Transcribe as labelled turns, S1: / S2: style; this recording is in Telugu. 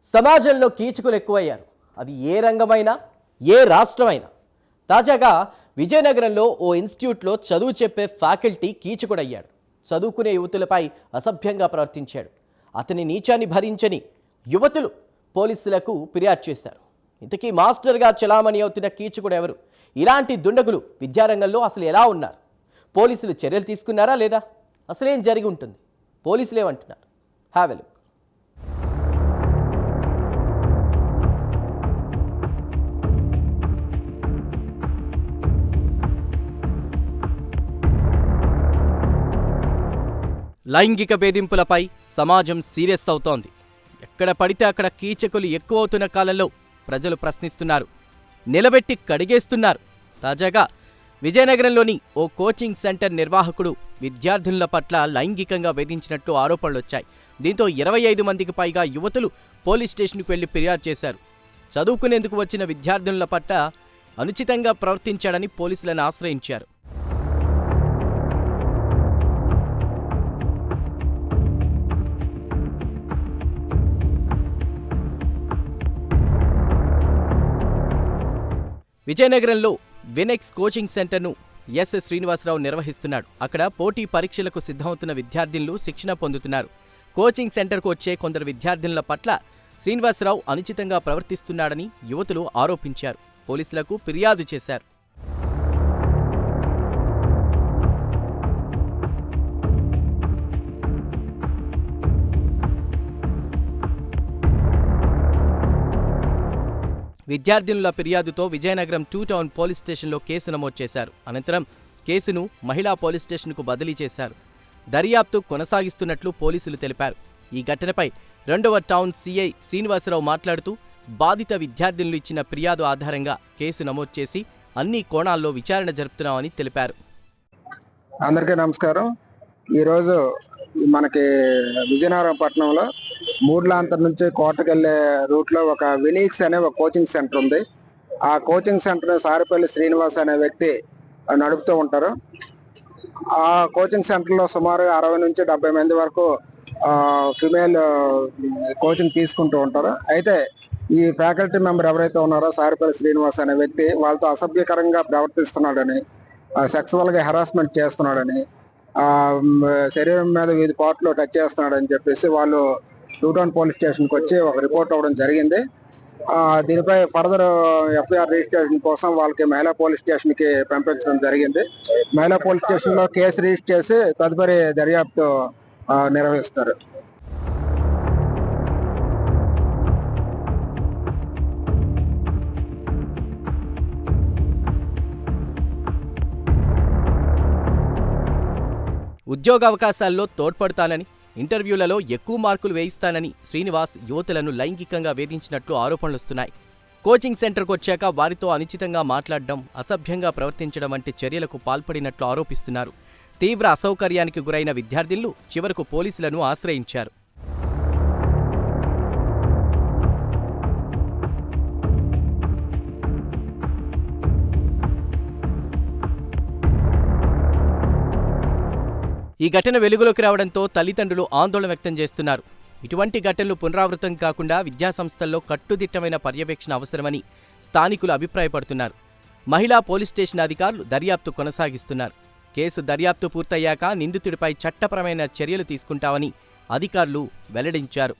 S1: సమాజంలో కీచకులు ఎక్కువయ్యారు. అది ఏ రంగమైనా, ఏ రాష్ట్రమైనా. తాజాగా విజయనగరంలో ఓ ఇన్స్టిట్యూట్లో చదువు చెప్పే ఫ్యాకల్టీ కీచకుడయ్యాడు. చదువుకునే యువతులపై అసభ్యంగా ప్రవర్తించాడు. అతని నీచాన్ని భరించని యువతులు పోలీసులకు ఫిర్యాదు చేశారు. ఇంతకీ మాస్టర్గా చలామణి అవుతున్న కీచకుడు ఎవరు? ఇలాంటి దుండగులు విద్యారంగంలో అసలు ఎలా ఉన్నారు? పోలీసులు చర్యలు తీసుకున్నారా లేదా? అసలేం జరిగి ఉంటుంది? పోలీసులు ఏమంటున్నారు? Have a look. లైంగిక వేధింపులపై సమాజం సీరియస్ అవుతోంది. ఎక్కడ పడితే అక్కడ కీచకులు ఎక్కువవుతున్న కాలంలో ప్రజలు ప్రశ్నిస్తున్నారు, నిలబెట్టి కడిగేస్తున్నారు. తాజాగా విజయనగరంలోని ఓ కోచింగ్ సెంటర్ నిర్వాహకుడు విద్యార్థుల పట్ల లైంగికంగా వేధించినట్టు ఆరోపణలొచ్చాయి. దీంతో 25 మందికి పైగా యువతులు పోలీస్ స్టేషన్కు వెళ్లి ఫిర్యాదు చేశారు. చదువుకునేందుకు వచ్చిన విద్యార్థుల పట్ల అనుచితంగా ప్రవర్తించాడని పోలీసులను ఆశ్రయించారు. విజయనగరంలో వినెక్స్ కోచింగ్ సెంటర్ను ఎస్ శ్రీనివాసరావు నిర్వహిస్తున్నాడు. అక్కడ పోటీ పరీక్షలకు సిద్ధమవుతున్న విద్యార్థినులు శిక్షణ పొందుతున్నారు. కోచింగ్ సెంటర్కు వచ్చే కొందరు విద్యార్థినుల పట్ల శ్రీనివాసరావు అనుచితంగా ప్రవర్తిస్తున్నాడని యువతులు ఆరోపించారు. పోలీసులకు ఫిర్యాదు చేశారు. విద్యార్థినుల ఫిర్యాదుతో విజయనగరం 2 టౌన్ పోలీస్ స్టేషన్లో కేసు నమోదు చేశారు. అనంతరం కేసును మహిళా పోలీస్ స్టేషన్కు బదిలీ చేశారు. దర్యాప్తు కొనసాగిస్తున్నట్లు పోలీసులు తెలిపారు. ఈ ఘటనపై 2వ టౌన్ సీఐ శ్రీనివాసరావు మాట్లాడుతూ, బాధిత విద్యార్థినులు ఇచ్చిన ఫిర్యాదు ఆధారంగా కేసు నమోదు చేసి అన్ని కోణాల్లో విచారణ జరుపుతున్నామని తెలిపారు.
S2: అందరికీ నమస్కారం. ఈరోజు మనకి విజయనగరం పట్టణంలో మూడ్లాంతర్ నుంచి కోటకు వెళ్ళే రూట్లో ఒక వినీక్స్ అనే ఒక కోచింగ్ సెంటర్ ఉంది. ఆ కోచింగ్ సెంటర్ సారిపల్లి శ్రీనివాస్ అనే వ్యక్తి నడుపుతూ ఉంటారు. ఆ కోచింగ్ సెంటర్లో సుమారు 60 నుంచి 70 మంది వరకు ఫిమేల్ కోచింగ్ తీసుకుంటూ ఉంటారు. అయితే ఈ ఫ్యాకల్టీ మెంబర్ ఎవరైతే ఉన్నారో సారిపల్లి శ్రీనివాస్ అనే వ్యక్తి వాళ్ళతో అసభ్యకరంగా ప్రవర్తిస్తున్నాడని, సెక్సువల్గా హెరాస్మెంట్ చేస్తున్నాడని, శరీరం మీద వివిధ పార్ట్లో టచ్ చేస్తున్నాడని చెప్పేసి వాళ్ళు 2 టౌన్ పోలీస్ స్టేషన్కి వచ్చి ఒక రిపోర్ట్ అవ్వడం జరిగింది. దీనిపై ఫర్దర్ ఎఫ్ఐఆర్ రిజిస్ట్రేషన్ కోసం వాళ్ళకి మహిళా పోలీస్ స్టేషన్కి పంపించడం జరిగింది. మహిళా పోలీస్ స్టేషన్లో కేసు రిజిస్టర్ చేసి తదుపరి దర్యాప్తు నిర్వహిస్తారు.
S1: ఉద్యోగావకాశాల్లో తోడ్పడతానని, ఇంటర్వ్యూలలో ఎక్కువ మార్కులు వేయిస్తానని శ్రీనివాస్ యువతులను లైంగికంగా వేధించినట్లు ఆరోపణలొస్తున్నాయి. కోచింగ్ సెంటర్కు వచ్చాక వారితో అనుచితంగా మాట్లాడడం, అసభ్యంగా ప్రవర్తించడం వంటి చర్యలకు పాల్పడినట్లు ఆరోపిస్తున్నారు. తీవ్ర అసౌకర్యానికి గురైన విద్యార్థినులు చివరకు పోలీసులను ఆశ్రయించారు. ఈ ఘటన వెలుగులోకి రావడంతో తల్లిదండ్రులు ఆందోళన వ్యక్తం చేస్తున్నారు. ఇటువంటి ఘటనలు పునరావృతం కాకుండా విద్యాసంస్థల్లో కట్టుదిట్టమైన పర్యవేక్షణ అవసరమని స్థానికులు అభిప్రాయపడుతున్నారు. మహిళా పోలీస్ స్టేషన్ అధికారులు దర్యాప్తు కొనసాగిస్తున్నారు. కేసు దర్యాప్తు పూర్తయ్యాక నిందితుడిపై చట్టపరమైన చర్యలు తీసుకుంటామని అధికారులు వెల్లడించారు.